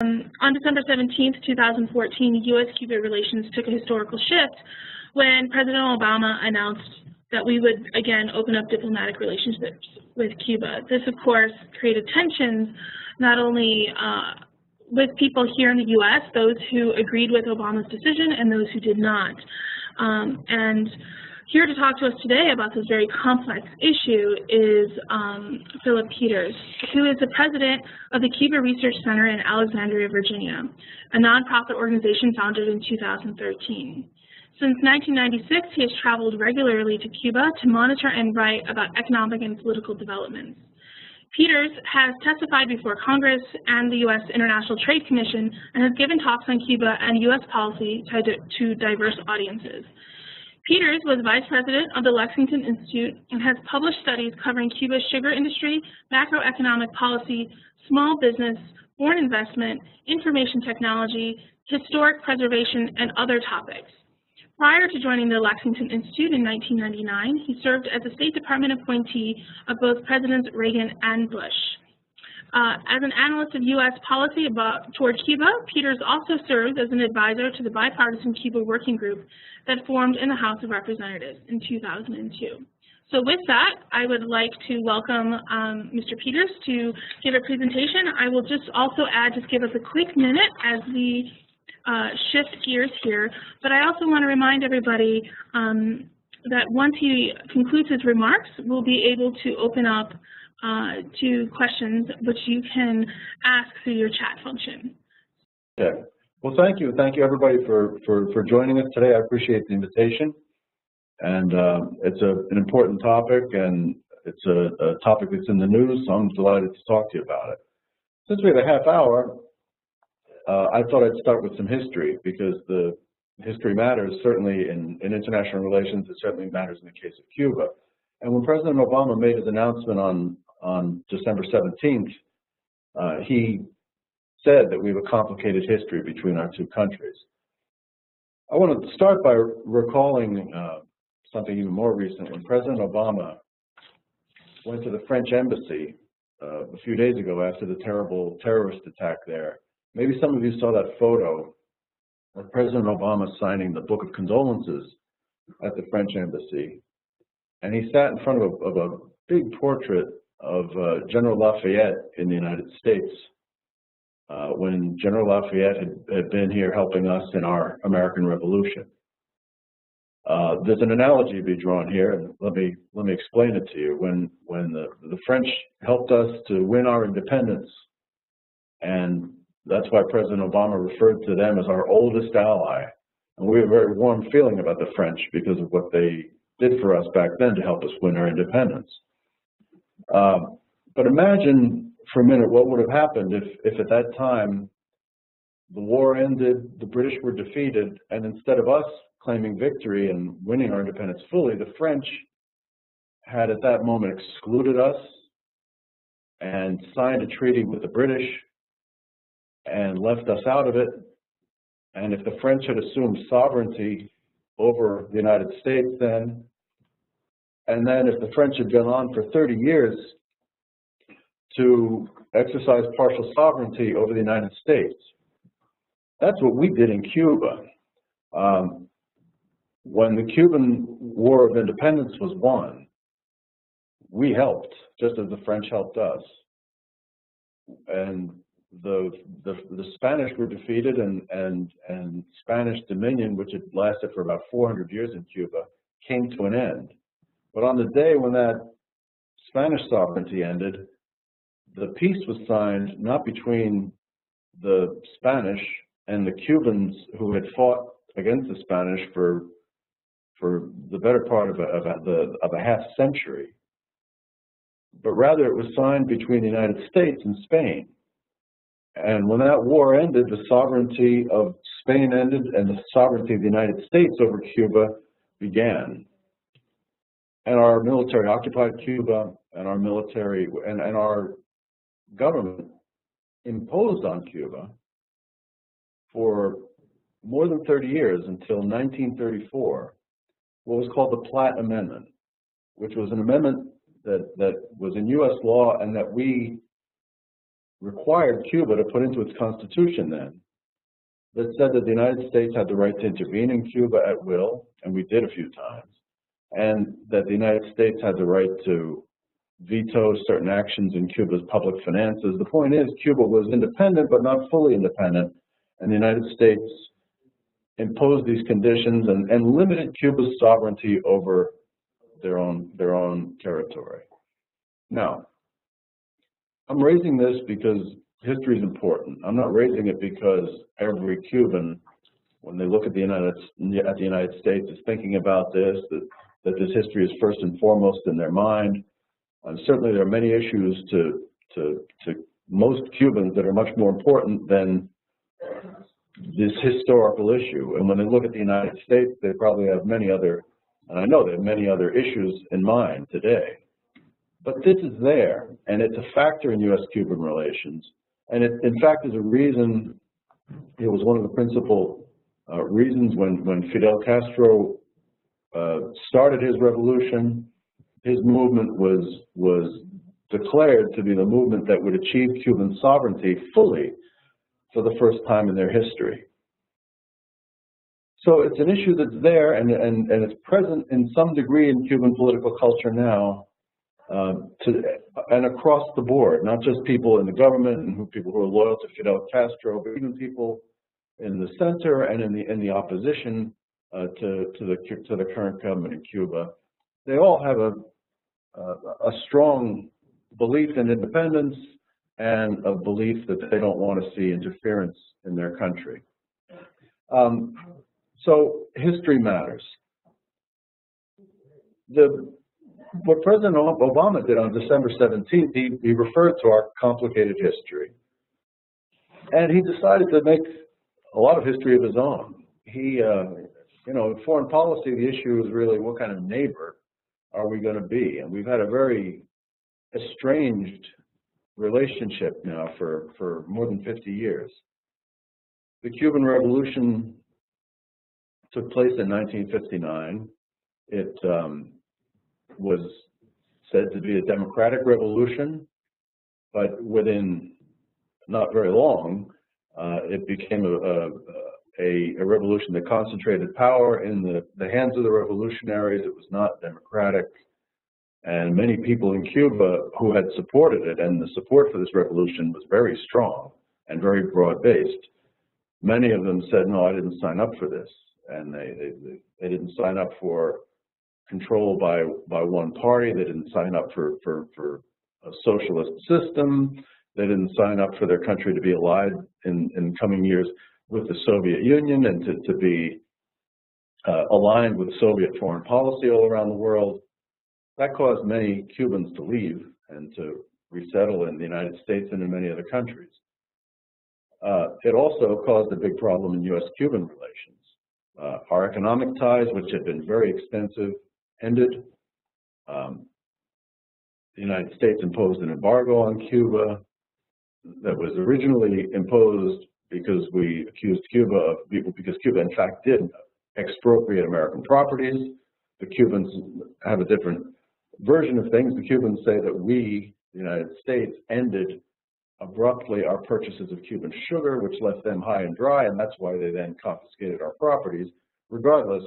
On December 17th, 2014, U.S.-Cuba relations took a historical shift when President Obama announced that we would again open up diplomatic relationships with Cuba. This, of course, created tensions not only with people here in the U.S., those who agreed with Obama's decision and those who did not. And here to talk to us today about this very complex issue is Philip Peters, who is the president of the Cuba Research Center in Alexandria, Virginia, a nonprofit organization founded in 2013. Since 1996, he has traveled regularly to Cuba to monitor and write about economic and political developments. Peters has testified before Congress and the U.S. International Trade Commission and has given talks on Cuba and U.S. policy to diverse audiences. Peters was vice president of the Lexington Institute and has published studies covering Cuba's sugar industry, macroeconomic policy, small business, foreign investment, information technology, historic preservation, and other topics. Prior to joining the Lexington Institute in 1999, he served as a State Department appointee of both Presidents Reagan and Bush. As an analyst of U.S. policy toward Cuba, Peters also serves as an advisor to the bipartisan Cuba Working Group that formed in the House of Representatives in 2002. So with that, I would like to welcome Mr. Peters to give a presentation. I will just also add, just give us a quick minute as we shift gears here, but I also want to remind everybody that once he concludes his remarks, we'll be able to open up to questions which you can ask through your chat function. Okay. Well, thank you. Thank you, everybody, for joining us today. I appreciate the invitation. And it's an important topic, and it's a topic that's in the news, so I'm delighted to talk to you about it. Since we have a half hour, I thought I'd start with some history, because the history matters certainly in international relations. It certainly matters in the case of Cuba. And when President Obama made his announcement on December 17th, he said that we have a complicated history between our two countries. I want to start by recalling something even more recent. When President Obama went to the French embassy a few days ago after the terrible terrorist attack there, maybe some of you saw that photo of President Obama signing the Book of Condolences at the French embassy. And he sat in front of a big portrait of General Lafayette in the United States when General Lafayette had been here helping us in our American Revolution. There's an analogy to be drawn here, and let me explain it to you. When the French helped us to win our independence, and that's why President Obama referred to them as our oldest ally, and we have a very warm feeling about the French because of what they did for us back then to help us win our independence. But imagine for a minute what would have happened if at that time the war ended, the British were defeated, and instead of us claiming victory and winning our independence fully, the French had at that moment excluded us and signed a treaty with the British and left us out of it. And if the French had assumed sovereignty over the United States then, and then if the French had gone on for 30 years to exercise partial sovereignty over the United States, that's what we did in Cuba. When the Cuban War of Independence was won, we helped, just as the French helped us. And the Spanish were defeated, and Spanish dominion, which had lasted for about 400 years in Cuba, came to an end. But on the day when that Spanish sovereignty ended, the peace was signed not between the Spanish and the Cubans who had fought against the Spanish for the better part of a half century, but rather it was signed between the United States and Spain. And when that war ended, the sovereignty of Spain ended and the sovereignty of the United States over Cuba began. And our military occupied Cuba, and our military and our government imposed on Cuba for more than 30 years until 1934, what was called the Platt Amendment, which was an amendment that was in U.S. law and that we required Cuba to put into its constitution then, that said that the United States had the right to intervene in Cuba at will, and we did a few times, and that the United States had the right to veto certain actions in Cuba's public finances. The point is, Cuba was independent, but not fully independent, and the United States imposed these conditions and limited Cuba's sovereignty over their own territory. Now, I'm raising this because history is important. I'm not raising it because every Cuban, when they look at the United States, is thinking about this, that this history is first and foremost in their mind. Certainly there are many issues to most Cubans that are much more important than this historical issue. And when they look at the United States, they probably have many other, and I know they have many other issues in mind today. But this is there, and it's a factor in U.S.-Cuban relations. And it, in fact, is a reason, it was one of the principal reasons when Fidel Castro started his revolution. His movement was declared to be the movement that would achieve Cuban sovereignty fully for the first time in their history. So it's an issue that's there, and it's present in some degree in Cuban political culture now, and across the board, not just people in the government and people who are loyal to Fidel Castro, but even people in the center and in the opposition to the current government in Cuba. They all have a strong belief in independence and a belief that they don't want to see interference in their country. So history matters. What President Obama did on December 17th, he referred to our complicated history. And he decided to make a lot of history of his own. He, you know, in foreign policy, the issue is really what kind of neighbor are we going to be? And we've had a very estranged relationship now for more than 50 years. The Cuban Revolution took place in 1959. It was said to be a democratic revolution, but within not very long, it became a revolution that concentrated power in the hands of the revolutionaries. It was not democratic. And many people in Cuba who had supported it, and the support for this revolution was very strong and very broad-based. Many of them said, no, I didn't sign up for this. And they didn't sign up for control by one party. They didn't sign up for a socialist system. They didn't sign up for their country to be allied in coming years with the Soviet Union and to be aligned with Soviet foreign policy all around the world. That caused many Cubans to leave and to resettle in the United States and in many other countries. It also caused a big problem in U.S.-Cuban relations. Our economic ties, which had been very extensive, ended. The United States imposed an embargo on Cuba that was originally imposed because we accused Cuba of, because Cuba in fact did expropriate American properties. The Cubans have a different version of things. The Cubans say that we, the United States, ended abruptly our purchases of Cuban sugar, which left them high and dry, and that's why they then confiscated our properties. Regardless,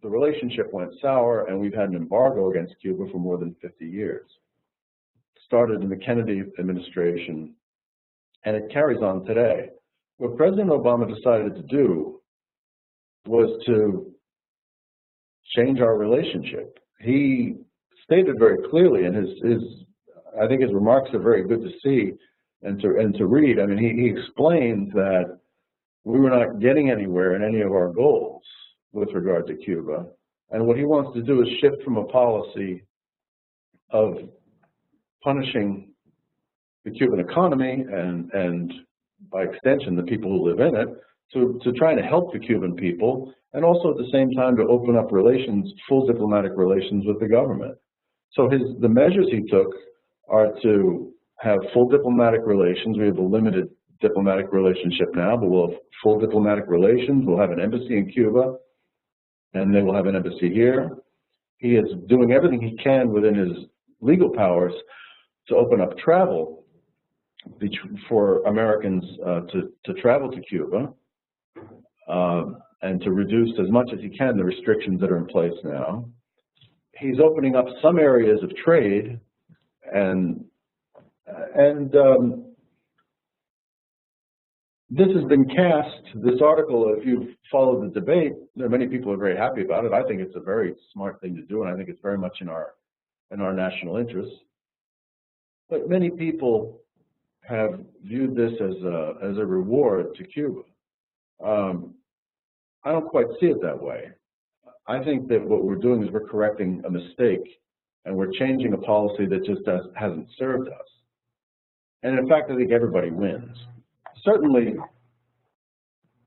the relationship went sour, and we've had an embargo against Cuba for more than 50 years. It started in the Kennedy administration, and it carries on today. What President Obama decided to do was to change our relationship. He stated very clearly, and I think his remarks are very good to see and to read. I mean, he explained that we were not getting anywhere in any of our goals with regard to Cuba, and what he wants to do is shift from a policy of punishing the Cuban economy and by extension the people who live in it, to trying to help the Cuban people, and also at the same time to open up relations, full diplomatic relations with the government. So the measures he took are to have full diplomatic relations. We have a limited diplomatic relationship now, but we'll have full diplomatic relations. We'll have an embassy in Cuba, and they will have an embassy here. He is doing everything he can within his legal powers to open up travel for Americans to travel to Cuba and to reduce as much as he can the restrictions that are in place now. He's opening up some areas of trade, and this has been cast, this article, if you've followed the debate, there are many people who are very happy about it. I think it's a very smart thing to do, and I think it's very much in our national interest. But many people have viewed this as a reward to Cuba. I don't quite see it that way. I think that what we're doing is we're correcting a mistake, and we're changing a policy that just hasn't served us. And in fact, I think everybody wins. Certainly,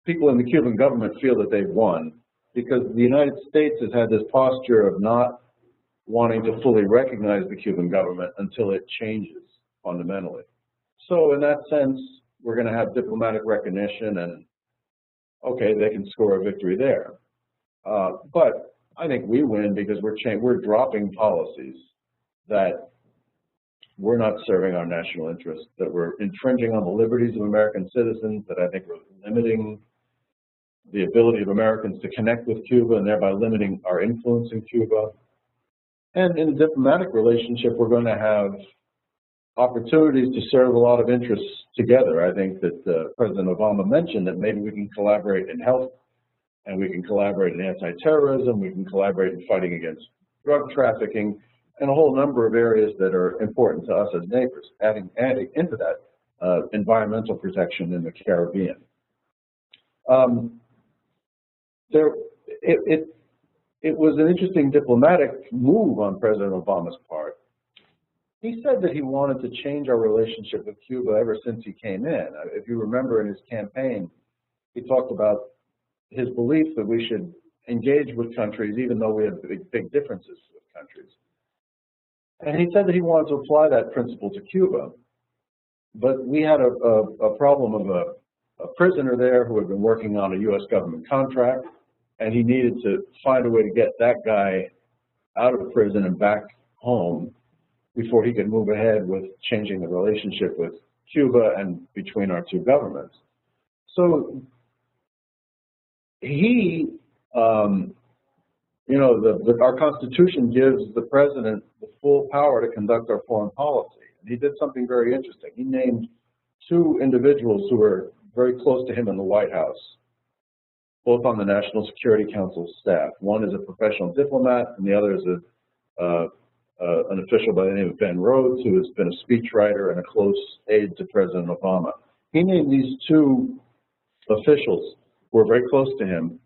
people in the Cuban government feel that they've won because the United States has had this posture of not wanting to fully recognize the Cuban government until it changes fundamentally. So in that sense, we're going to have diplomatic recognition, and okay, they can score a victory there. But I think we win because we're dropping policies that we're not serving our national interests, that we're infringing on the liberties of American citizens, that I think we're limiting the ability of Americans to connect with Cuba and thereby limiting our influence in Cuba. And in a diplomatic relationship, we're going to have opportunities to serve a lot of interests together. I think that President Obama mentioned that maybe we can collaborate in health, and we can collaborate in anti-terrorism, we can collaborate in fighting against drug trafficking, and a whole number of areas that are important to us as neighbors, adding into that environmental protection in the Caribbean. It was an interesting diplomatic move on President Obama's part. He said that he wanted to change our relationship with Cuba ever since he came in. If you remember in his campaign, he talked about his belief that we should engage with countries even though we have big differences with countries. And he said that he wanted to apply that principle to Cuba. But we had a problem of a prisoner there who had been working on a U.S. government contract, and he needed to find a way to get that guy out of prison and back home before he could move ahead with changing the relationship with Cuba and between our two governments. So he, our Constitution gives the president the full power to conduct our foreign policy. And he did something very interesting. He named two individuals who were very close to him in the White House, both on the National Security Council staff. One is a professional diplomat, and the other is an official by the name of Ben Rhodes, who has been a speechwriter and a close aide to President Obama. He named these two officials who were very close to him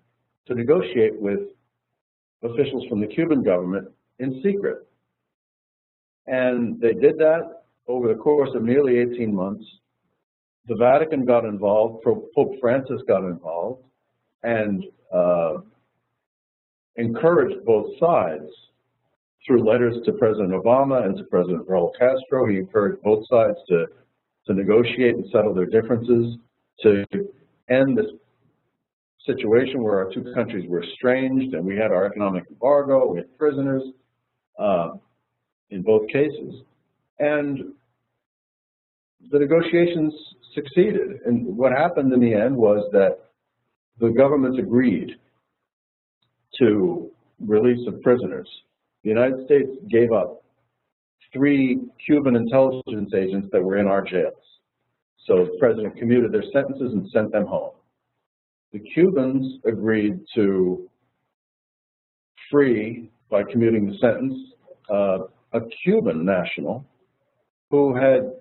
to negotiate with officials from the Cuban government in secret. And they did that over the course of nearly 18 months. The Vatican got involved, Pope Francis got involved, and encouraged both sides through letters to President Obama and to President Raul Castro. He encouraged both sides to negotiate and settle their differences, to end this situation where our two countries were estranged and we had our economic embargo, we had prisoners in both cases. And the negotiations succeeded. And what happened in the end was that the governments agreed to release of prisoners. The United States gave up 3 Cuban intelligence agents that were in our jails. So the president commuted their sentences and sent them home. The Cubans agreed to free, by commuting the sentence, a Cuban national who had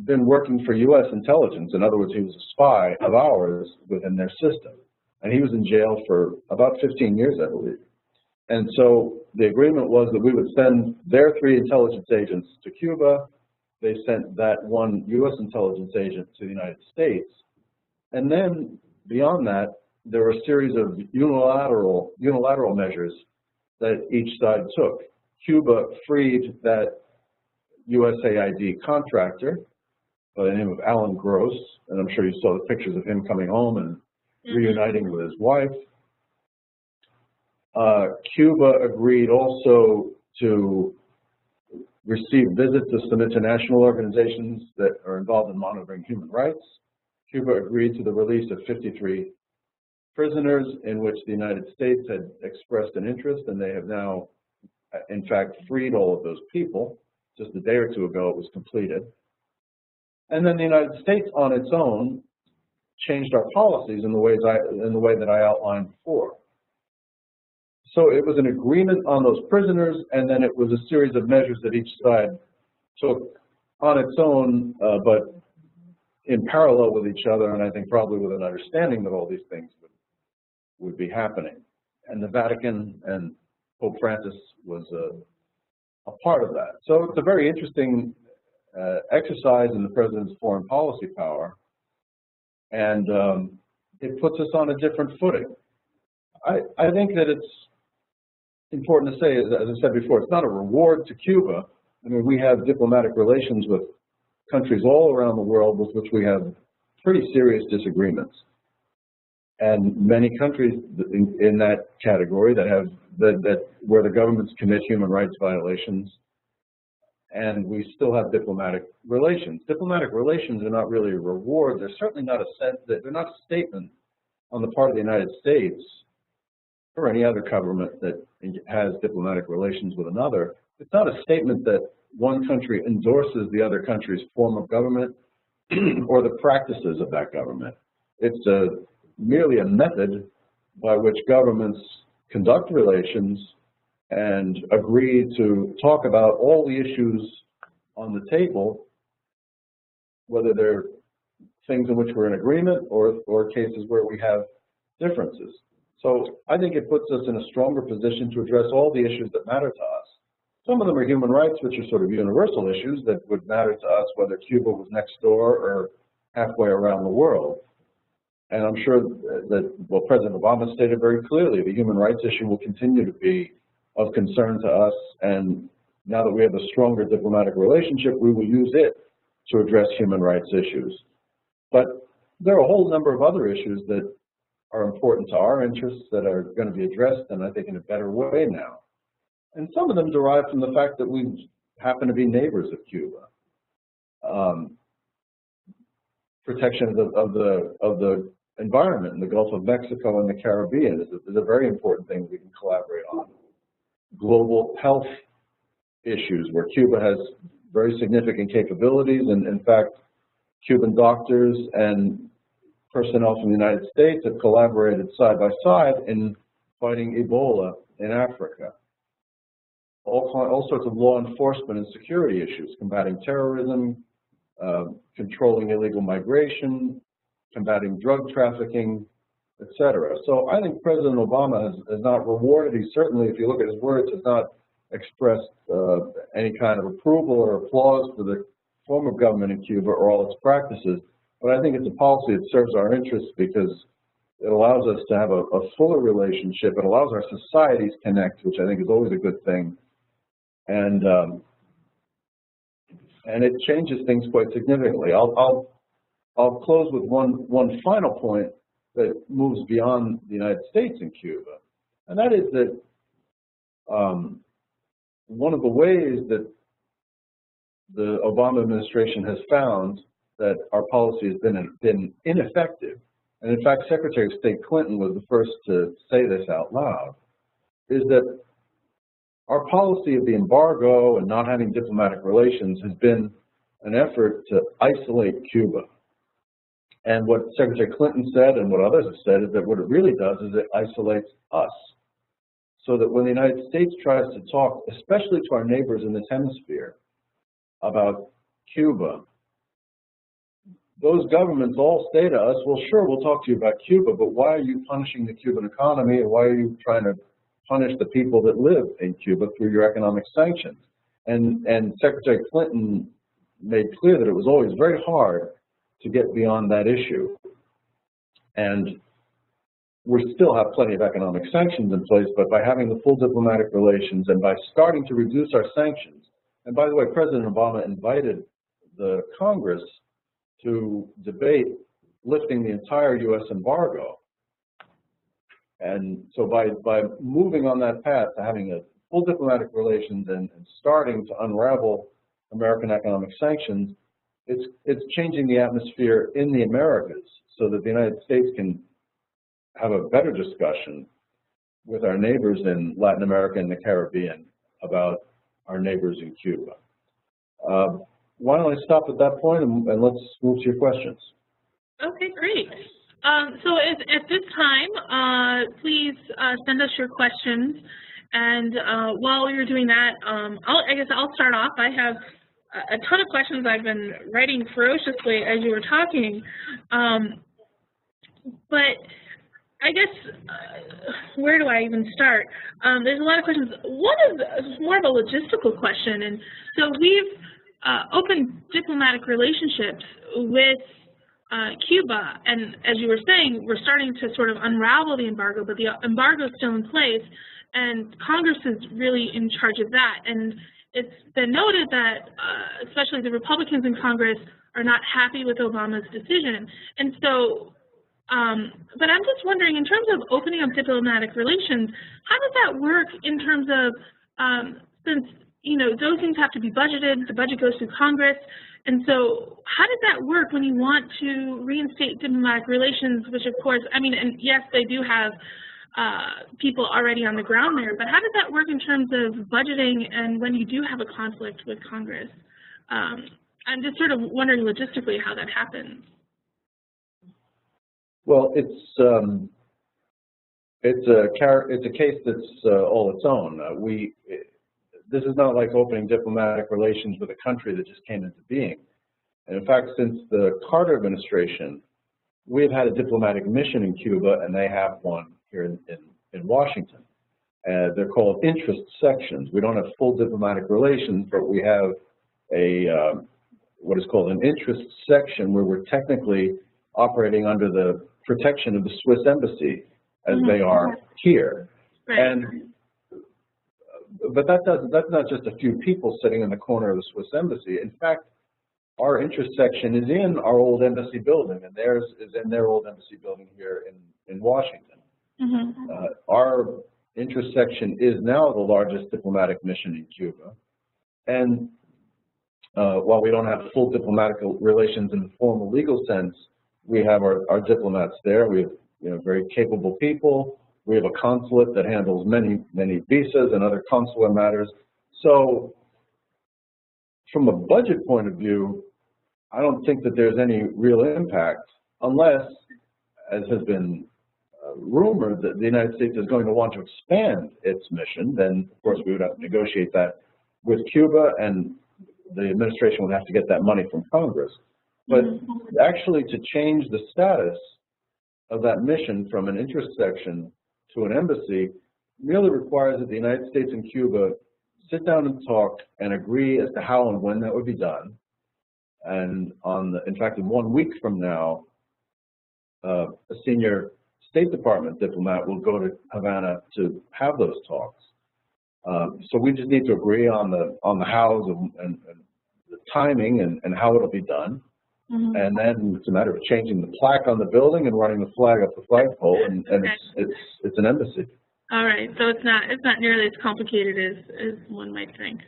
been working for U.S. intelligence. In other words, he was a spy of ours within their system. And he was in jail for about 15 years, I believe. And so the agreement was that we would send their 3 intelligence agents to Cuba. They sent that 1 U.S. intelligence agent to the United States. And then beyond that, there were a series of unilateral measures that each side took. Cuba freed that USAID contractor by the name of Alan Gross, and I'm sure you saw the pictures of him coming home and reuniting with his wife. Cuba agreed also to received visits of some international organizations that are involved in monitoring human rights. Cuba agreed to the release of 53 prisoners in which the United States had expressed an interest, and they have now, in fact, freed all of those people. Just a day or two ago, it was completed. And then the United States, on its own, changed our policies in the way that I outlined before. So it was an agreement on those prisoners, and then it was a series of measures that each side took on its own, but in parallel with each other, and I think probably with an understanding that all these things would be happening. And the Vatican and Pope Francis was a part of that. So it's a very interesting exercise in the president's foreign policy power, and it puts us on a different footing. I think that it's important to say, as I said before, it's not a reward to Cuba. I mean, we have diplomatic relations with countries all around the world with which we have pretty serious disagreements. And many countries in that category that have where the governments commit human rights violations, and we still have diplomatic relations. Diplomatic relations are not really a reward. They're certainly not they're not a statement on the part of the United States or any other government that has diplomatic relations with another. It's not a statement that one country endorses the other country's form of government or the practices of that government. It's merely a method by which governments conduct relations and agree to talk about all the issues on the table, whether they're things in which we're in agreement or cases where we have differences. So I think it puts us in a stronger position to address all the issues that matter to us. Some of them are human rights, which are sort of universal issues that would matter to us whether Cuba was next door or halfway around the world. And I'm sure that, well, President Obama stated very clearly the human rights issue will continue to be of concern to us, and now that we have a stronger diplomatic relationship, we will use it to address human rights issues. But there are a whole number of other issues that are important to our interests that are going to be addressed, and I think in a better way now. And some of them derive from the fact that we happen to be neighbors of Cuba. Protection of the environment in the Gulf of Mexico and the Caribbean is a very important thing we can collaborate on. Global health issues, where Cuba has very significant capabilities, and in fact, Cuban doctors and personnel from the United States have collaborated side by side in fighting Ebola in Africa. All sorts of law enforcement and security issues, combating terrorism, controlling illegal migration, combating drug trafficking, etc. So I think President Obama has not rewarded, he certainly, if you look at his words, has not expressed any kind of approval or applause for the form of government in Cuba or all its practices. But I think it's a policy that serves our interests because it allows us to have a fuller relationship. It allows our societies connect, which I think is always a good thing. And it changes things quite significantly. I'll close with one final point that moves beyond the United States and Cuba, and that is that one of the ways that the Obama administration has found that our policy has been ineffective, and in fact Secretary of State Clinton was the first to say this out loud, is that our policy of the embargo and not having diplomatic relations has been an effort to isolate Cuba. And what Secretary Clinton said and what others have said is that what it really does is it isolates us. So that when the United States tries to talk, especially to our neighbors in this hemisphere, about Cuba, those governments all say to us, well, sure, we'll talk to you about Cuba, but why are you punishing the Cuban economy, and why are you trying to punish the people that live in Cuba through your economic sanctions? And Secretary Clinton made clear that it was always very hard to get beyond that issue. And we still have plenty of economic sanctions in place, but by having the full diplomatic relations and by starting to reduce our sanctions, and by the way, President Obama invited the Congress to debate lifting the entire U.S. embargo. And so by moving on that path to having a full diplomatic relations and starting to unravel American economic sanctions, it's changing the atmosphere in the Americas so that the United States can have a better discussion with our neighbors in Latin America and the Caribbean about our neighbors in Cuba. Why don't I stop at that point and let's move to your questions. Okay, great. So at this time, please send us your questions. And while you're doing that, I guess I'll start off. I have a ton of questions I've been writing ferociously as you were talking. But I guess, where do I even start? There's a lot of questions. One is more of a logistical question. And so we've opened diplomatic relationships with Cuba, and as you were saying, we're starting to sort of unravel the embargo, but the embargo is still in place, and Congress is really in charge of that. And it's been noted that especially the Republicans in Congress are not happy with Obama's decision. And so, but I'm just wondering, in terms of opening up diplomatic relations, how does that work in terms of, since, you know, those things have to be budgeted, the budget goes through Congress, and so how does that work when you want to reinstate diplomatic relations, which of course, I mean, and yes, they do have people already on the ground there, but how does that work in terms of budgeting and when you do have a conflict with Congress? I'm just sort of wondering logistically how that happens. Well, it's a case that's all its own. This is not like opening diplomatic relations with a country that just came into being. And in fact, since the Carter administration, we've had a diplomatic mission in Cuba, and they have one here in Washington. They're called interest sections. We don't have full diplomatic relations, but we have a what is called an interest section where we're technically operating under the protection of the Swiss embassy as they are here. Right. And but that's not just a few people sitting in the corner of the Swiss embassy. In fact, our interest section is in our old embassy building, and theirs is in their old embassy building here in Washington. Our interest section is now the largest diplomatic mission in Cuba. And while we don't have full diplomatic relations in the formal legal sense, we have our diplomats there. We have very capable people. We have a consulate that handles many visas and other consular matters. So from a budget point of view, I don't think that there's any real impact unless, as has been rumored, that the United States is going to want to expand its mission. Then, of course, we would have to negotiate that with Cuba, and the administration would have to get that money from Congress. But actually, to change the status of that mission from an interest section to an embassy merely requires that the United States and Cuba sit down and talk and agree as to how and when that would be done. And in fact, in 1 week from now, a senior State Department diplomat will go to Havana to have those talks. So we just need to agree on the hows and the timing and how it'll be done. And then it's a matter of changing the plaque on the building and running the flag up the flagpole, and it's an embassy. All right, so it's not nearly as complicated as one might think.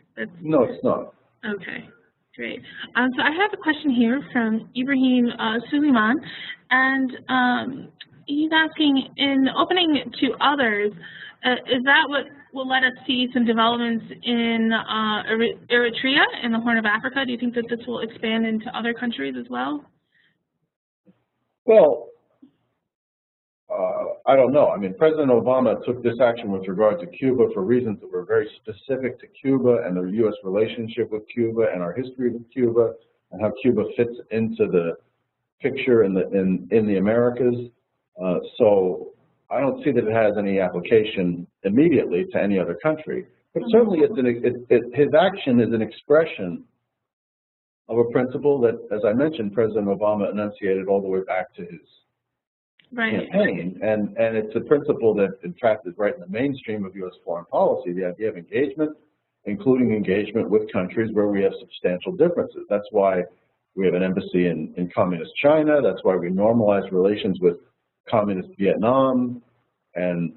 No, it's not. Okay, great. So I have a question here from Ibrahim Suleiman, and he's asking, in opening to others, is that what will let us see some developments in Eritrea in the Horn of Africa? Do you think that this will expand into other countries as well? Well, I don't know. I mean, President Obama took this action with regard to Cuba for reasons that were very specific to Cuba and the U.S. relationship with Cuba and our history with Cuba and how Cuba fits into the picture in the Americas. So I don't see that it has any application immediately to any other country. But certainly his action is an expression of a principle that, as I mentioned, President Obama enunciated all the way back to his campaign. And it's a principle that, in fact, is right in the mainstream of U.S. foreign policy, the idea of engagement, including engagement with countries where we have substantial differences. That's why we have an embassy in communist China. That's why we normalize relations with communist Vietnam, and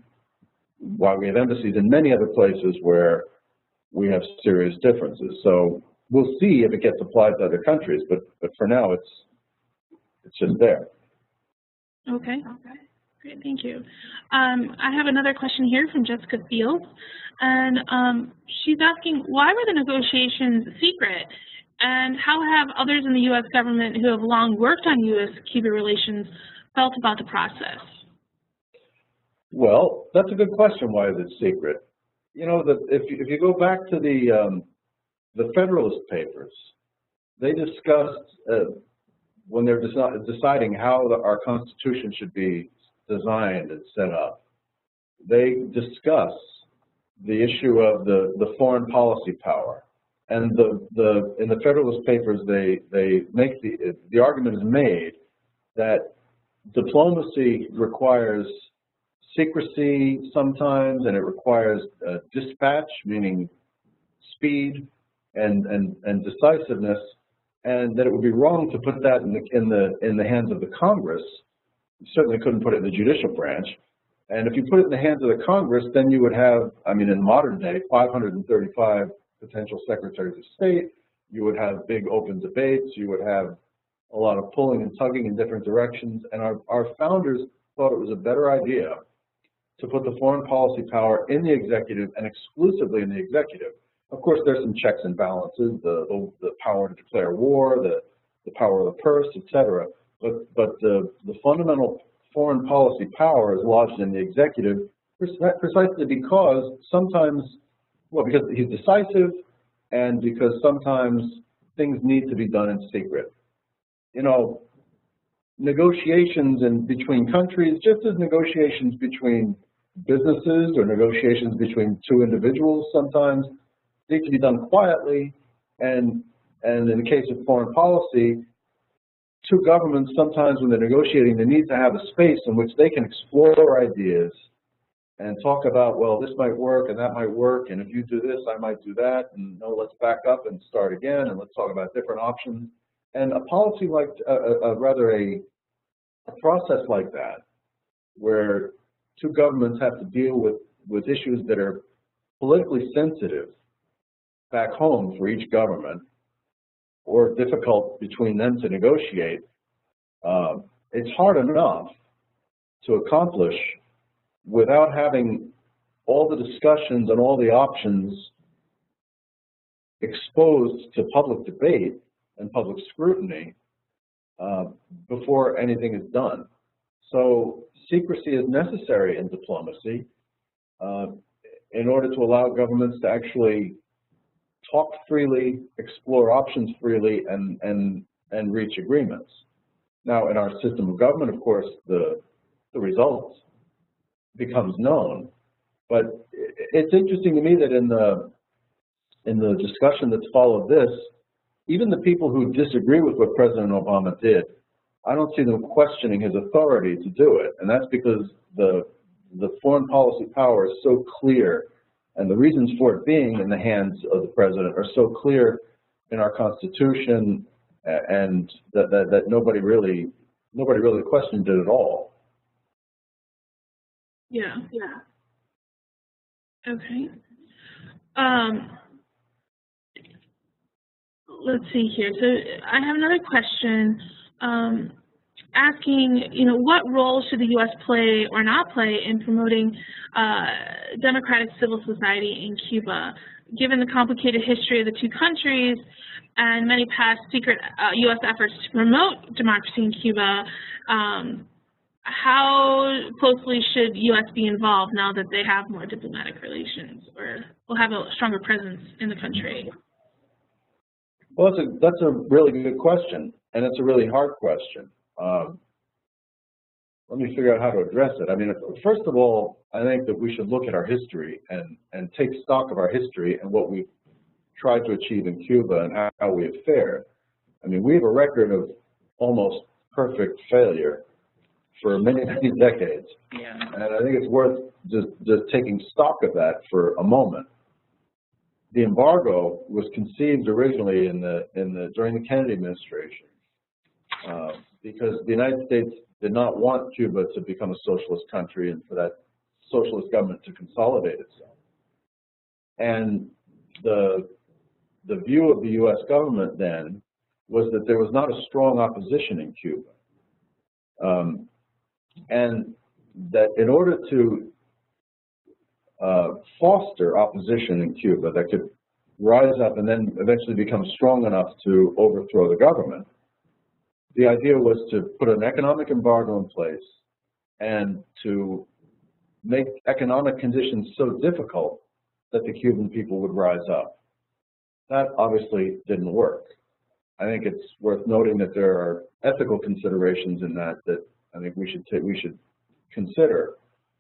while we have embassies in many other places where we have serious differences. So we'll see if it gets applied to other countries, but for now it's just there. Okay. Great, thank you. I have another question here from Jessica Fields, and she's asking, why were the negotiations secret, and how have others in the U.S. government who have long worked on U.S.-Cuba relations felt about the process? Well, that's a good question. Why is it secret? You know, if you go back to the Federalist Papers, they discussed when they're deciding how our Constitution should be designed and set up, they discuss the issue of the foreign policy power. And in the Federalist Papers, they make the argument is made that diplomacy requires secrecy sometimes, and it requires dispatch, meaning speed and decisiveness, and that it would be wrong to put that in the hands of the Congress. You certainly couldn't put it in the judicial branch. And if you put it in the hands of the Congress, then you would have, I mean, in modern day, 535 potential secretaries of state. You would have big open debates. You would have a lot of pulling and tugging in different directions. And our founders thought it was a better idea to put the foreign policy power in the executive and exclusively in the executive. Of course, there's some checks and balances, the power to declare war, the power of the purse, etc. But the fundamental foreign policy power is lodged in the executive precisely because sometimes, well, because he's decisive and because sometimes things need to be done in secret. You know, negotiations between countries, just as negotiations between businesses or negotiations between two individuals sometimes need to be done quietly, and in the case of foreign policy, two governments sometimes when they're negotiating, they need to have a space in which they can explore ideas and talk about, well, this might work and that might work, and if you do this, I might do that, and no, let's back up and start again, and let's talk about different options. And a policy like, a process like that, where two governments have to deal with issues that are politically sensitive back home for each government, or difficult between them to negotiate, it's hard enough to accomplish without having all the discussions and all the options exposed to public debate and public scrutiny before anything is done. So secrecy is necessary in diplomacy in order to allow governments to actually talk freely, explore options freely, and reach agreements. Now, in our system of government, of course, the results becomes known. But it's interesting to me that in the discussion that's followed this, even the people who disagree with what President Obama did, I don't see them questioning his authority to do it. And that's because the foreign policy power is so clear, and the reasons for it being in the hands of the president are so clear in our Constitution, and that nobody really questioned it at all. Yeah. Okay. Let's see here. So I have another question asking, what role should the U.S. play or not play in promoting democratic civil society in Cuba, given the complicated history of the two countries and many past secret U.S. efforts to promote democracy in Cuba? How closely should U.S. be involved now that they have more diplomatic relations or will have a stronger presence in the country? Well, that's a really good question, and it's a really hard question. Let me figure out how to address it. I mean, first of all, I think that we should look at our history and take stock of our history and what we've tried to achieve in Cuba and how we have fared. I mean, we have a record of almost perfect failure for many, many decades. Yeah. And I think it's worth just taking stock of that for a moment. The embargo was conceived originally during the Kennedy administration because the United States did not want Cuba to become a socialist country and for that socialist government to consolidate itself. And the view of the U.S. government then was that there was not a strong opposition in Cuba. And that in order to foster opposition in Cuba that could rise up and then eventually become strong enough to overthrow the government, the idea was to put an economic embargo in place and to make economic conditions so difficult that the Cuban people would rise up. That obviously didn't work. I think it's worth noting that there are ethical considerations in that I think we should consider.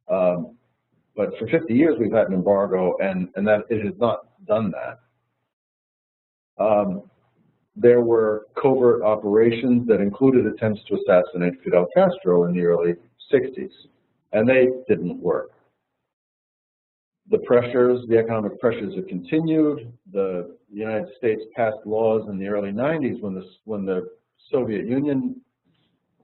But for 50 years we've had an embargo, and that it has not done that. There were covert operations that included attempts to assassinate Fidel Castro in the early 60s, and they didn't work. The pressures, the economic pressures have continued. The United States passed laws in the early 90s when the Soviet Union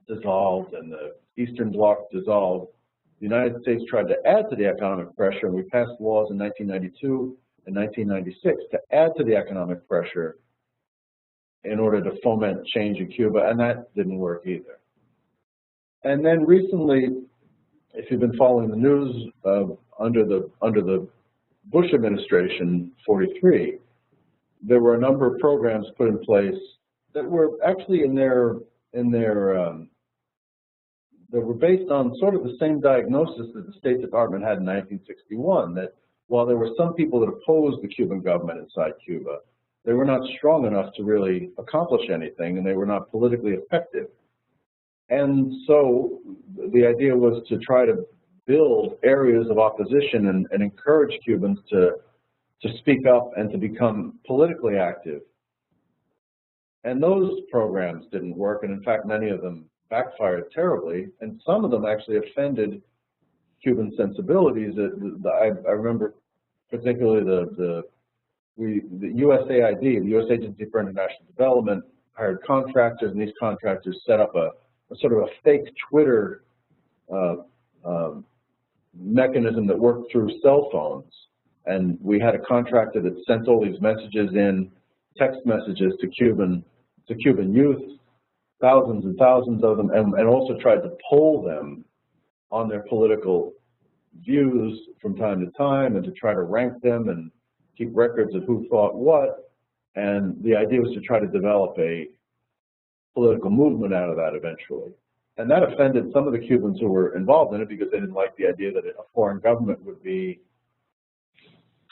dissolved and the Eastern Bloc dissolved. The United States tried to add to the economic pressure, and we passed laws in 1992 and 1996 to add to the economic pressure in order to foment change in Cuba, and that didn't work either. And then recently, if you've been following the news, under the Bush administration, 43, there were a number of programs put in place that were actually that were based on sort of the same diagnosis that the State Department had in 1961, that while there were some people that opposed the Cuban government inside Cuba, they were not strong enough to really accomplish anything, and they were not politically effective. And so the idea was to try to build areas of opposition and encourage Cubans to speak up and to become politically active. And those programs didn't work, and in fact many of them backfired terribly, and some of them actually offended Cuban sensibilities. I remember particularly the USAID, the U.S. Agency for International Development, hired contractors, and these contractors set up a sort of a fake Twitter mechanism that worked through cell phones. And we had a contractor that sent all these messages in, text messages to Cuban youth, thousands and thousands of them, and also tried to poll them on their political views from time to time and to try to rank them and keep records of who thought what. And the idea was to try to develop a political movement out of that eventually. And that offended some of the Cubans who were involved in it because they didn't like the idea that a foreign government would be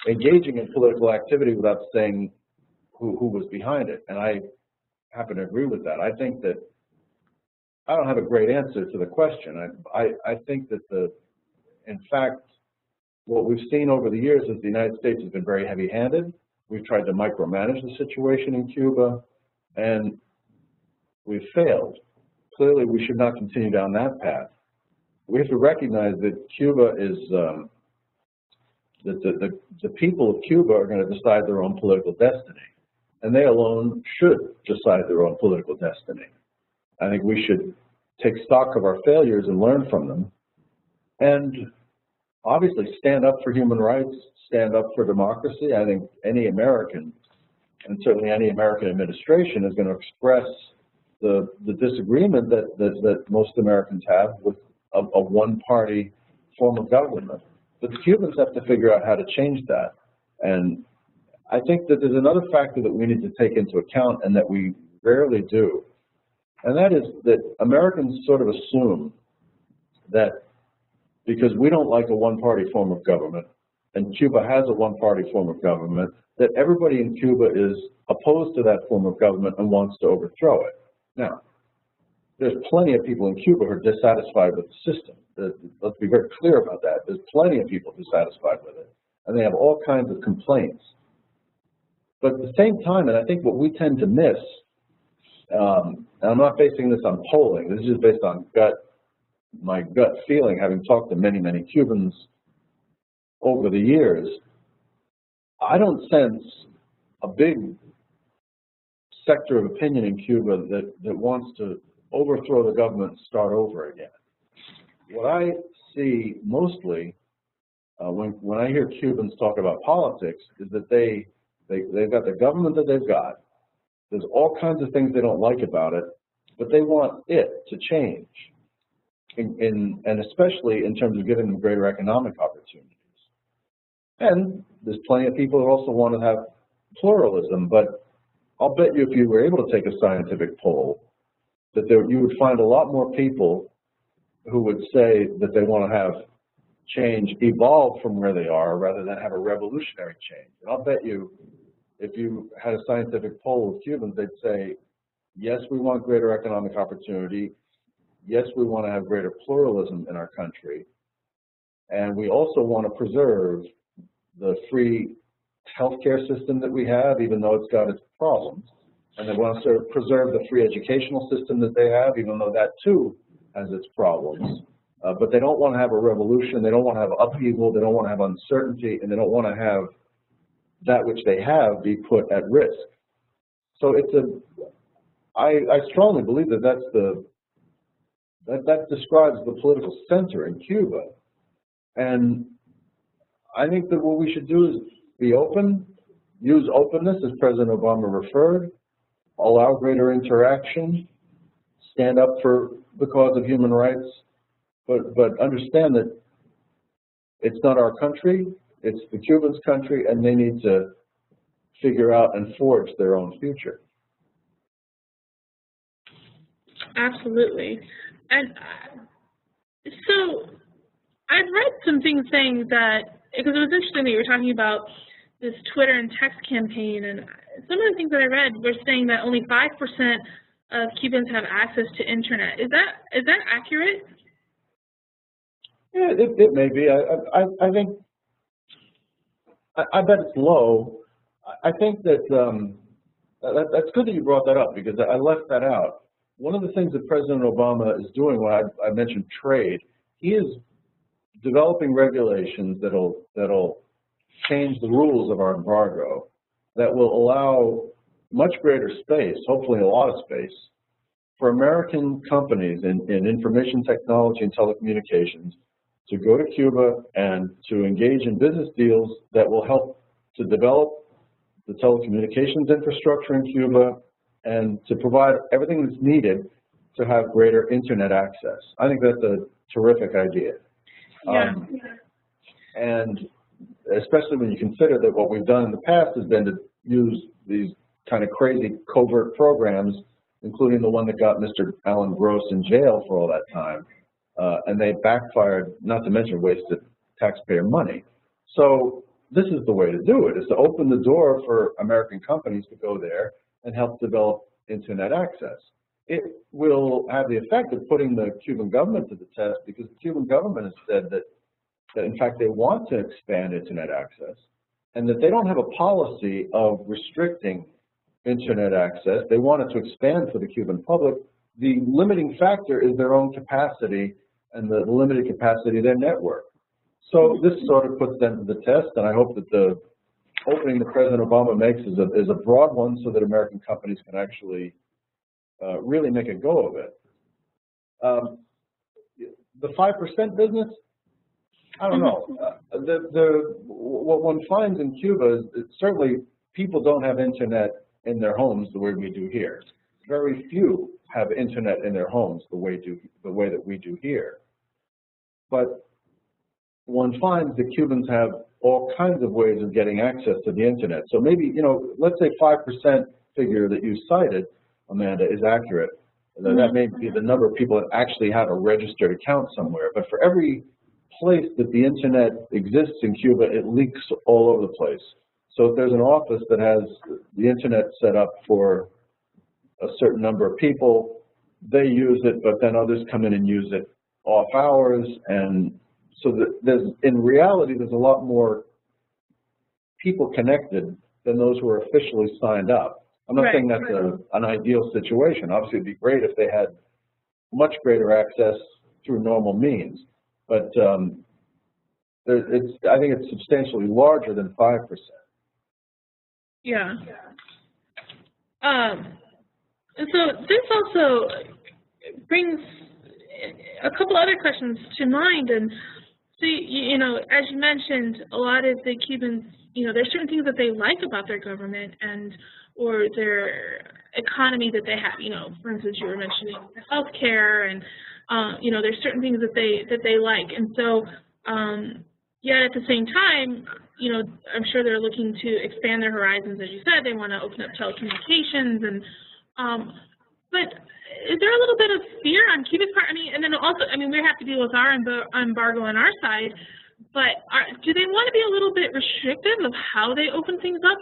engaging in political activity without saying who was behind it. And I happen to agree with that. I think that I don't have a great answer to the question. I think that in fact, what we've seen over the years is the United States has been very heavy-handed. We've tried to micromanage the situation in Cuba, and we've failed. Clearly, we should not continue down that path. We have to recognize that Cuba is, that the people of Cuba are going to decide their own political destiny, and they alone should decide their own political destiny. I think we should take stock of our failures and learn from them, and obviously stand up for human rights, stand up for democracy. I think any American, and certainly any American administration, is going to express the disagreement that most Americans have with a one-party form of government. But the Cubans have to figure out how to change that. And I think that there's another factor that we need to take into account and that we rarely do. And that is that Americans sort of assume that because we don't like a one-party form of government, and Cuba has a one-party form of government, that everybody in Cuba is opposed to that form of government and wants to overthrow it. Now, there's plenty of people in Cuba who are dissatisfied with the system. Let's be very clear about that. There's plenty of people dissatisfied with it, and they have all kinds of complaints. But at the same time, and I think what we tend to miss, and I'm not basing this on polling, this is just based on my gut feeling, having talked to many, many Cubans over the years, I don't sense a big sector of opinion in Cuba that wants to overthrow the government and start over again. What I see mostly when I hear Cubans talk about politics, is that they've got the government that they've got. There's all kinds of things they don't like about it, but they want it to change, and especially in terms of giving them greater economic opportunities. And there's plenty of people who also want to have pluralism, but I'll bet you if you were able to take a scientific poll, that you would find a lot more people who would say that they want to have change evolve from where they are rather than have a revolutionary change. And I'll bet you if you had a scientific poll of Cubans, they'd say, yes, we want greater economic opportunity. Yes, we want to have greater pluralism in our country. And we also want to preserve the free healthcare system that we have, even though it's got its problems. And they want to preserve the free educational system that they have, even though that too has its problems. But they don't want to have a revolution. They don't want to have upheaval. They don't want to have uncertainty. And they don't want to have that which they have be put at risk. So I strongly believe that that describes the political center in Cuba. And I think that what we should do is be open, use openness, as President Obama referred, allow greater interaction, stand up for the cause of human rights, but understand that it's not our country, it's the Cubans' country, and they need to figure out and forge their own future. Absolutely. And so I've read some things saying that, because it was interesting that you were talking about this Twitter and text campaign, and some of the things that I read were saying that only 5% of Cubans have access to internet. Is that accurate? Yeah, it may be. I think I bet it's low. I think that that's good that you brought that up, because I left that out. One of the things that President Obama is doing when I mentioned trade, he is developing regulations that'll change the rules of our embargo, that will allow much greater space, hopefully a lot of space, for American companies in information technology and telecommunications to go to Cuba and to engage in business deals that will help to develop the telecommunications infrastructure in Cuba and to provide everything that's needed to have greater internet access. I think that's a terrific idea. Yeah. And especially when you consider that what we've done in the past has been to use these kind of crazy covert programs, including the one that got Mr. Alan Gross in jail for all that time. And they backfired, not to mention wasted taxpayer money. So this is the way to do it, is to open the door for American companies to go there and help develop internet access. It will have the effect of putting the Cuban government to the test, because the Cuban government has said that in fact they want to expand internet access, and that they don't have a policy of restricting internet access. They want it to expand for the Cuban public. The limiting factor is their own capacity and the limited capacity of their network. So this sort of puts them to the test, and I hope that the opening that President Obama makes is a broad one, so that American companies can actually really make a go of it. The 5% business, I don't know. What one finds in Cuba is certainly people don't have internet in their homes the way we do here. Very few have internet in their homes the way that we do here. But one finds that Cubans have all kinds of ways of getting access to the internet. So maybe, let's say 5% figure that you cited, Amanda, is accurate. That may be the number of people that actually have a registered account somewhere. But for every place that the internet exists in Cuba, it leaks all over the place. So if there's an office that has the internet set up for a certain number of people, they use it, but then others come in and use it off hours. And so in reality, there's a lot more people connected than those who are officially signed up. I'm not saying that's an ideal situation. Obviously, it'd be great if they had much greater access through normal means. But I think it's substantially larger than 5%. Yeah. So this also brings a couple other questions to mind. And So, you know, as you mentioned, a lot of the Cubans, you know, there's certain things that they like about their government and or their economy that they have. You know, for instance, you were mentioning healthcare, and you know, there's certain things that they like, and so yet at the same time, you know, I'm sure they're looking to expand their horizons. As you said, they want to open up telecommunications, and but is there a little bit of fear on Cuba's part? I mean, and then also, I mean, we have to deal with our embargo on our side, but do they want to be a little bit restrictive of how they open things up?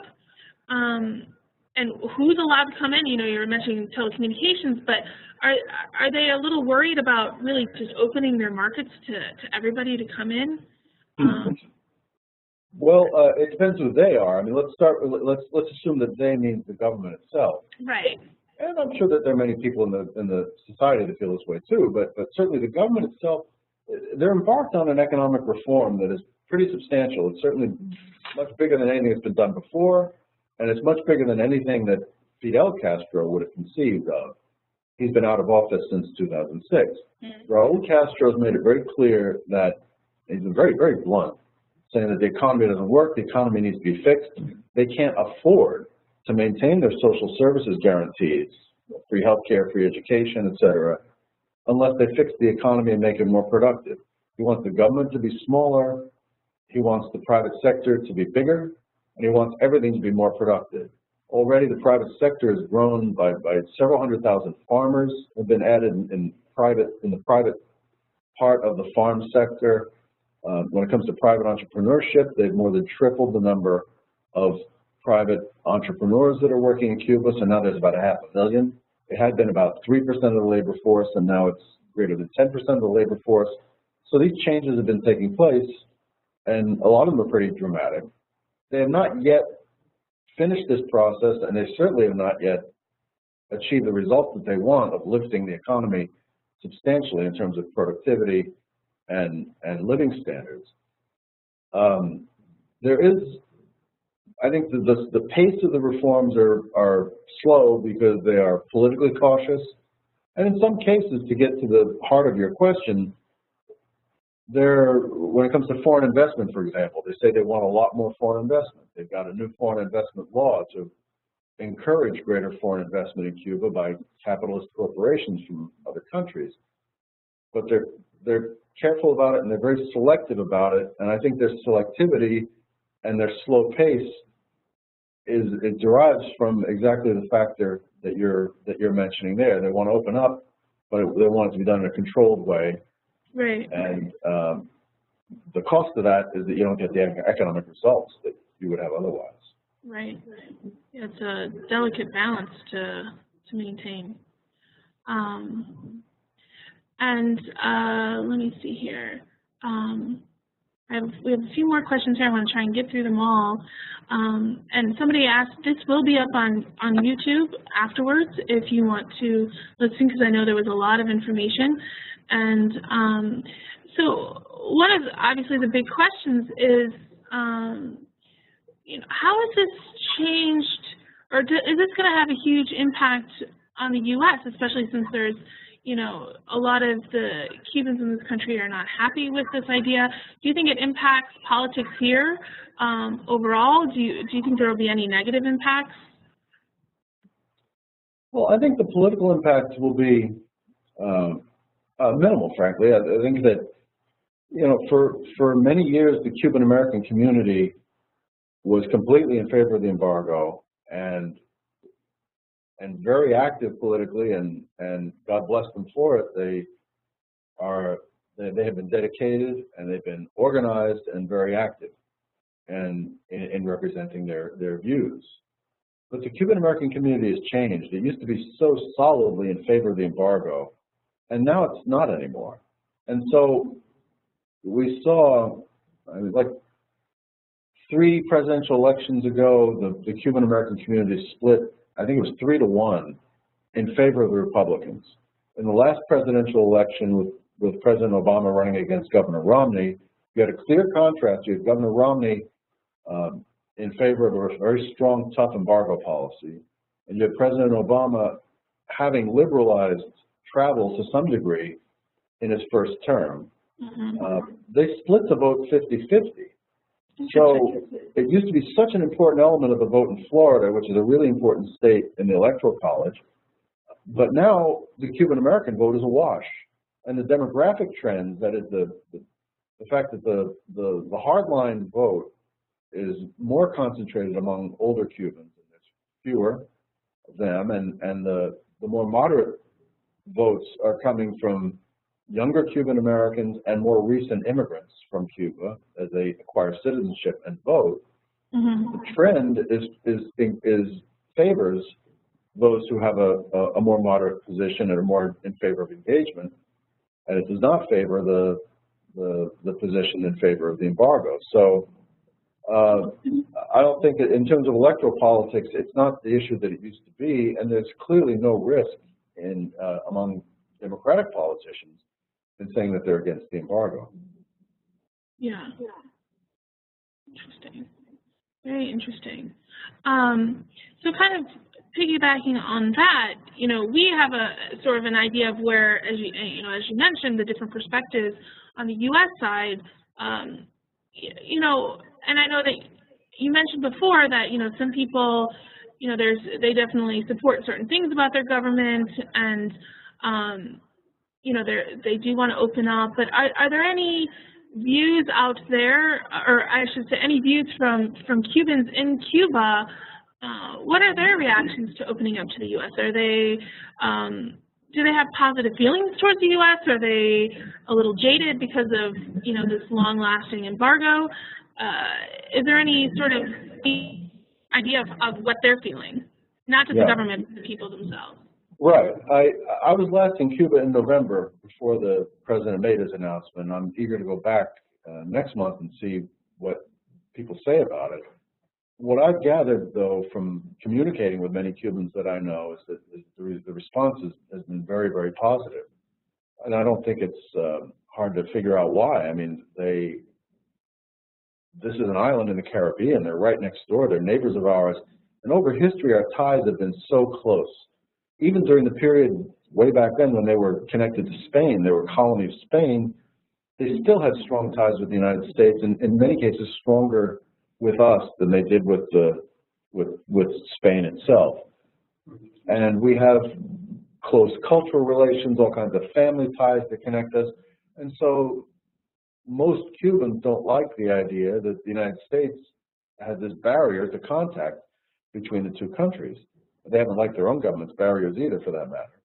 And who's allowed to come in? You know, you were mentioning telecommunications, but are they a little worried about really just opening their markets to everybody to come in? Well, it depends who they are. I mean, let's start with, let's assume that they means the government itself. Right. And I'm sure that there are many people in the society that feel this way too. But certainly the government itself, they're embarked on an economic reform that is pretty substantial. It's certainly much bigger than anything that's been done before, and it's much bigger than anything that Fidel Castro would have conceived of. He's been out of office since 2006. Raul Castro's made it very clear that he's been very, very blunt, saying that the economy doesn't work, the economy needs to be fixed. They can't afford to maintain their social services guarantees, free healthcare, free education, etc., unless they fix the economy and make it more productive. He wants the government to be smaller, he wants the private sector to be bigger, and he wants everything to be more productive. Already the private sector has grown by several 100,000 farmers have been added in the private part of the farm sector. When it comes to private entrepreneurship, they've more than tripled the number of private entrepreneurs that are working in Cuba, so now there's about 500,000. It had been about 3% of the labor force, and now it's greater than 10% of the labor force. So these changes have been taking place, and a lot of them are pretty dramatic. They have not yet finished this process, and they certainly have not yet achieved the results that they want of lifting the economy substantially in terms of productivity and living standards. There is, I think the pace of the reforms are slow because they are politically cautious. And in some cases, to get to the heart of your question, when it comes to foreign investment, for example, they say they want a lot more foreign investment. They've got a new foreign investment law to encourage greater foreign investment in Cuba by capitalist corporations from other countries. But they're careful about it, and they're very selective about it. And I think their selectivity and their slow pace it derives from exactly the factor that you're mentioning there. They want to open up, but they want it to be done in a controlled way. Right. And the cost of that is that you don't get the economic results that you would have otherwise. Right. It's a delicate balance to maintain. Let me see here. We have a few more questions here. I want to try and get through them all. And somebody asked, this will be up on YouTube afterwards if you want to listen, because I know there was a lot of information. And so one of obviously the big questions is, you know, how has this changed, or is this going to have a huge impact on the U.S., especially since there's, you know, a lot of the Cubans in this country are not happy with this idea. Do you think it impacts politics here overall? Do you think there will be any negative impacts? Well, I think the political impact will be minimal, frankly. I think that, you know, for many years, the Cuban American community was completely in favor of the embargo and very active politically, and God bless them for it. They have been dedicated, and they've been organized and very active and in representing their views. But the Cuban American community has changed. It used to be so solidly in favor of the embargo, and now it's not anymore. And so we saw, I mean, like 3 presidential elections ago, the Cuban American community split, I think it was 3-1 in favor of the Republicans. In the last presidential election with President Obama running against Governor Romney, you had a clear contrast. You had Governor Romney in favor of a very strong, tough embargo policy, and you had President Obama having liberalized travel to some degree in his first term. they split the vote 50-50. So it used to be such an important element of the vote in Florida, which is a really important state in the Electoral College. But now the Cuban American vote is a wash. And the demographic trends, that is the fact that the hardline vote is more concentrated among older Cubans, and there's fewer of them, and the more moderate votes are coming from younger Cuban Americans and more recent immigrants from Cuba as they acquire citizenship and vote. Mm-hmm. The trend is favors those who have a more moderate position and are more in favor of engagement, and it does not favor the position in favor of the embargo. So I don't think that in terms of electoral politics, it's not the issue that it used to be, and there's clearly no risk in among Democratic politicians in saying that they're against the embargo. Yeah. Interesting. Very interesting. So kind of piggybacking on that, we have a sort of an idea of where, as you mentioned, the different perspectives on the U.S. side. And I know that you mentioned before that some people, they definitely support certain things about their government, and they do want to open up. But are there any views out there, or I should say, any views from Cubans in Cuba? What are their reactions to opening up to the U.S.? Are they do they have positive feelings towards the U.S.? Are they a little jaded because of this long-lasting embargo? Is there any sort of idea of what they're feeling, not just the government, but the people themselves? Right. I was last in Cuba in November before the president made his announcement. I'm eager to go back next month and see what people say about it. What I've gathered, though, from communicating with many Cubans that I know is that the response has been very, very positive. And I don't think it's hard to figure out why. I mean, this is an island in the Caribbean. They're right next door. They're neighbors of ours. And over history, our ties have been so close. Even during the period way back then when they were connected to Spain, they were a colony of Spain, they still had strong ties with the United States, and in many cases stronger with us than they did with Spain itself. And we have close cultural relations, all kinds of family ties that connect us. And so most Cubans don't like the idea that the United States has this barrier to contact between the two countries. They haven't liked their own government's barriers either, for that matter.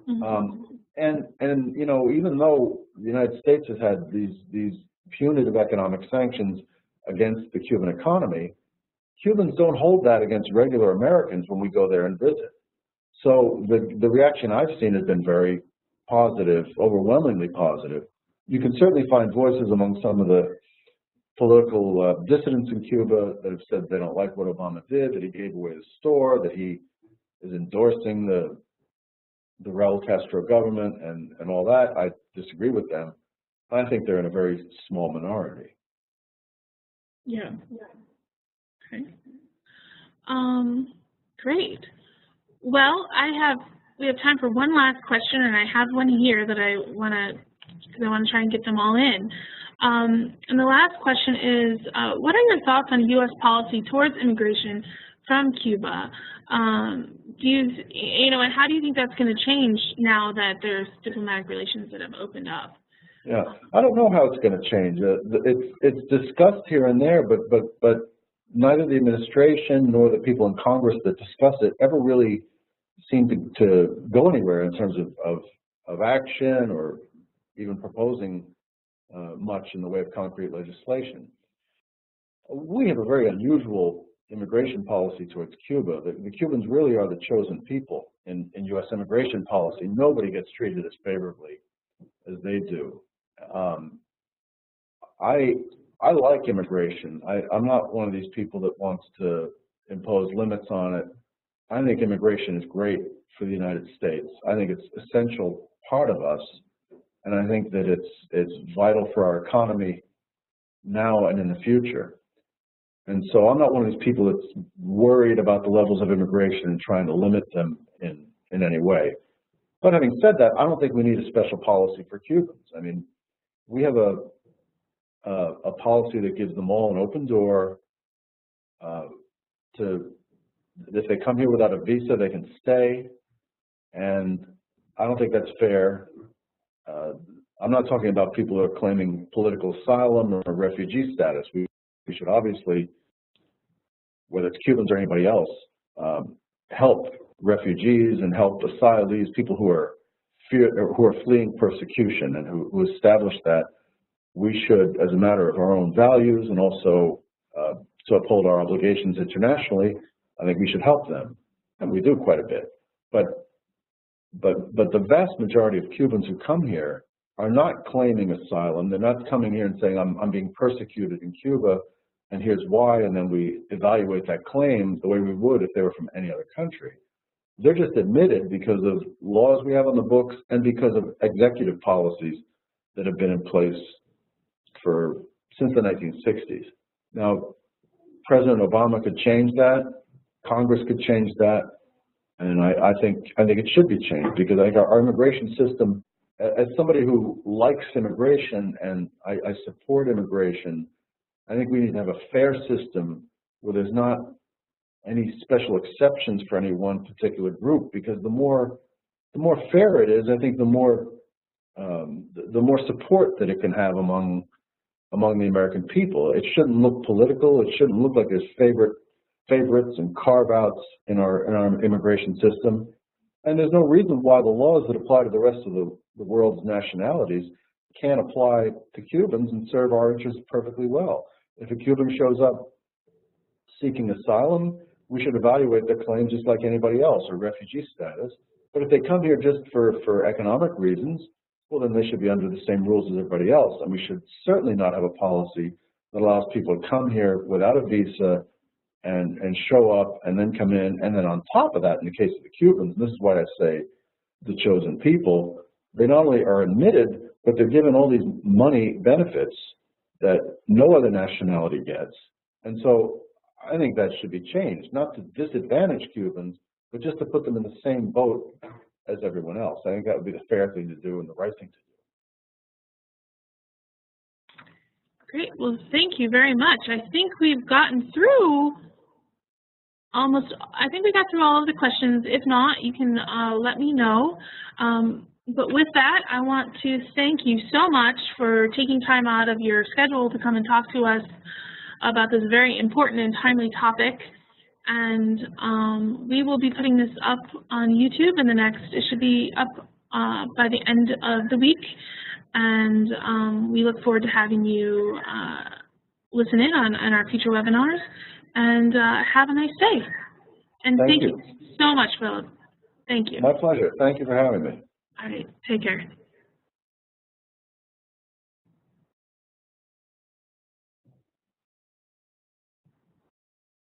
Mm-hmm. And even though the United States has had these punitive economic sanctions against the Cuban economy, Cubans don't hold that against regular Americans when we go there and visit. So the reaction I've seen has been very positive, overwhelmingly positive. You can certainly find voices among some of the political dissidents in Cuba that have said they don't like what Obama did, that he gave away the store, that he is endorsing the Raul Castro government and all that. I disagree with them. I think they're in a very small minority. Yeah. Okay. Great. Well, we have time for one last question, and I have one here that I want to try and get them all in. And the last question is, what are your thoughts on U.S. policy towards immigration from Cuba? And how do you think that's going to change now that there's diplomatic relations that have opened up? Yeah, I don't know how it's going to change. It's discussed here and there, but neither the administration nor the people in Congress that discuss it ever really seem to go anywhere in terms of action or even proposing much in the way of concrete legislation. We have a very unusual immigration policy towards Cuba. The Cubans really are the chosen people in U.S. immigration policy. Nobody gets treated as favorably as they do. I like immigration. I'm not one of these people that wants to impose limits on it. I think immigration is great for the United States. I think it's an essential part of us, and I think that it's vital for our economy now and in the future. And so I'm not one of these people that's worried about the levels of immigration and trying to limit them in any way. But having said that, I don't think we need a special policy for Cubans. I mean, we have a a policy that gives them all an open door to, if they come here without a visa, they can stay, and I don't think that's fair. I'm not talking about people who are claiming political asylum or refugee status. We should obviously, whether it's Cubans or anybody else, help refugees and help asylees, people who are fleeing persecution, and who establish that we should, as a matter of our own values and also to uphold our obligations internationally, I think we should help them, and we do quite a bit. But the vast majority of Cubans who come here are not claiming asylum. They're not coming here and saying, I'm being persecuted in Cuba, and here's why, and then we evaluate that claim the way we would if they were from any other country. They're just admitted because of laws we have on the books and because of executive policies that have been in place since the 1960s. Now, President Obama could change that, Congress could change that, and I think it should be changed, because I think our immigration system, as somebody who likes immigration and I support immigration, I think we need to have a fair system where there's not any special exceptions for any one particular group, because the more fair it is, I think the more support that it can have among the American people. It shouldn't look political. It shouldn't look like there's favorites and carve-outs in our immigration system. And there's no reason why the laws that apply to the rest of the world's nationalities can't apply to Cubans and serve our interests perfectly well. If a Cuban shows up seeking asylum, we should evaluate their claim just like anybody else, or refugee status. But if they come here just for economic reasons, well, then they should be under the same rules as everybody else. And we should certainly not have a policy that allows people to come here without a visa and show up and then come in. And then on top of that, in the case of the Cubans, and this is why I say the chosen people, they not only are admitted, but they're given all these money benefits that no other nationality gets. And so I think that should be changed, not to disadvantage Cubans, but just to put them in the same boat as everyone else. I think that would be the fair thing to do and the right thing to do. Great. Well, thank you very much. I think we've gotten through we got through all of the questions. If not, you can let me know. But with that, I want to thank you so much for taking time out of your schedule to come and talk to us about this very important and timely topic. And we will be putting this up on YouTube in it should be up by the end of the week. And we look forward to having you listen in on our future webinars. And have a nice day. And thank you so much, Philip. Thank you. My pleasure. Thank you for having me. All right. Take care.